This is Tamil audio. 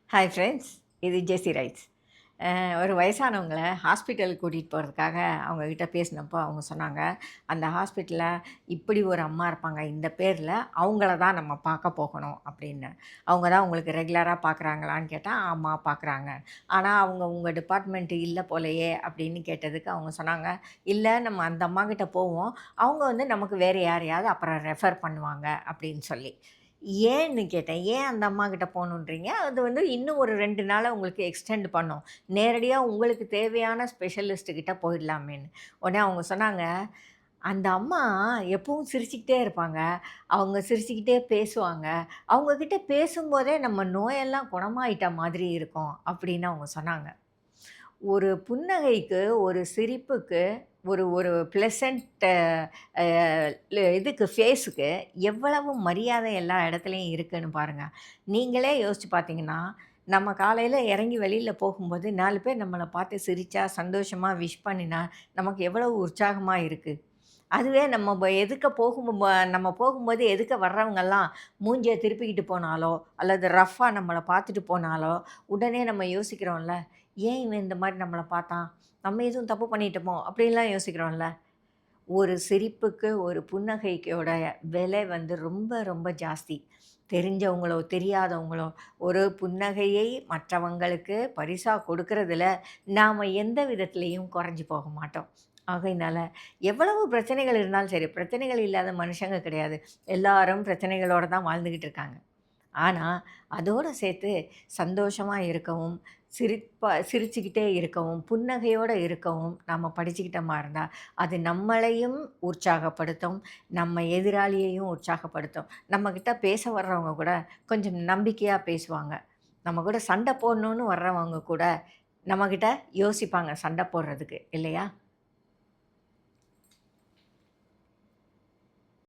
ஹாய் ஃப்ரெண்ட்ஸ், இது ஜெஸி ரைட்ஸ். ஒரு வயசானவங்கள ஹாஸ்பிட்டலுக்கு கூட்டிகிட்டு போகிறதுக்காக அவங்கக்கிட்ட பேசினப்போ அவங்க சொன்னாங்க, அந்த ஹாஸ்பிட்டலில் இப்படி ஒரு அம்மா இருப்பாங்க, இந்த பேரில் அவங்கள தான் நம்ம பார்க்க போகணும் அப்படின்னு. அவங்க தான் உங்களுக்கு ரெகுலராக பார்க்குறாங்களான்னு கேட்டால், ஆமாம் பார்க்குறாங்க. ஆனால் அவங்க உங்கள் டிபார்ட்மெண்ட்டு இல்லை போலயே அப்படின்னு கேட்டதுக்கு அவங்க சொன்னாங்க, இல்லை நம்ம அந்த அம்மாக்கிட்ட போவோம், அவங்க வந்து நமக்கு வேறு யாரையாவது அப்புறம் ரெஃபர் பண்ணுவாங்க அப்படின்னு சொல்லி. ஏன்னு கேட்டேன். ஏன் அந்த அம்மாகிட்ட போகணுன்றீங்க? அது வந்து இன்னும் ஒரு 2 நாள உங்களுக்கு எக்ஸ்டெண்ட் பண்ணும். நேரடியா உங்களுக்கு தேவையான ஸ்பெஷலிஸ்ட் கிட்ட போயிடலாமேன்னு. உடனே அவங்க சொன்னாங்க, "அந்த அம்மா எப்பவும் சிரிச்சுக்கிட்டே இருப்பாங்க. அவங்க சிரிச்சுக்கிட்டே பேசுவாங்க. அவங்க கிட்ட பேசும்போதே நம்ம நோயெல்லாம் குணமாயிட்ட மாதிரி இருக்கும்." அப்படின்னு அவங்க சொன்னாங்க. ஒரு புன்னகைக்கு, ஒரு சிரிப்புக்கு, ஒரு ஒரு ப்ளசன்ட் அ இதுக்கு ஃபேஸுக்கு எவ்வளவு மரியாதை எல்லா இடத்துலயும் இருக்குன்னு பாருங்க. நீங்களே யோசிச்சு பார்த்தீங்கன்னா, நம்ம காலையில இறங்கி வெளியில போகும்போது 4 பேர் நம்மள பார்த்து சிரிச்சா, சந்தோஷமா விஷ் பண்ணினா, நமக்கு எவ்வளவு உற்சாகமா இருக்கு. அதுவே நம்ம எதுக்க நம்ம போகும்போது எதுக்க வர்றவங்கலாம் மூஞ்சிய திருப்பிக்கிட்டு போனாலோ, அல்லது ரஃப்பா நம்மள பார்த்துட்டு போனாலோ, உடனே நம்ம யோசிக்கிறோம்ல, "ஏன் இவன் இந்த மாரி நம்மள பார்த்தான்? நம்ம எதுவும் தப்பு பண்ணிட்டோமோ?" அப்படின்லாம் யோசிக்கிறோம்ல. ஒரு சிரிப்புக்கு, ஒரு புன்னகைக்கோட விலை வந்து ரொம்ப ரொம்ப ஜாஸ்தி. தெரிஞ்சவங்களோ, தெரியாதவங்களோ, ஒரு புன்னகையை மற்றவங்களுக்கு பரிசா கொடுக்கறதுல நாம எந்த விதத்திலயும் குறைஞ்சு போக மாட்டோம். ஆகையினால எவ்வளவு பிரச்சனைகள் இருந்தாலும் சரி, பிரச்சனைகள் இல்லாத மனுஷங்க கிடையாது. எல்லாரும் பிரச்சனைகளோட தான் வாழ்ந்துகிட்டு இருக்காங்க. ஆனா, அதோட சேர்த்து சந்தோஷமா இருக்கவும், சிரிச்சுக்கிட்டே இருக்கவும், புன்னகையோட இருக்கவும் நம்ம படிச்சுக்கிட்டோமா இருந்தா, அது நம்மளையும் உற்சாகப்படுத்தும், நம்ம எதிராளியையும் உற்சாகப்படுத்தும். நம்மகிட்ட பேச வர்றவங்க கூட கொஞ்சம் நம்பிக்கையா பேசுவாங்க. நம்ம கூட சண்டை போடணும்னு வர்றவங்க கூட நம்மகிட்ட யோசிப்பாங்க சண்டை போடுறதுக்கு, இல்லையா?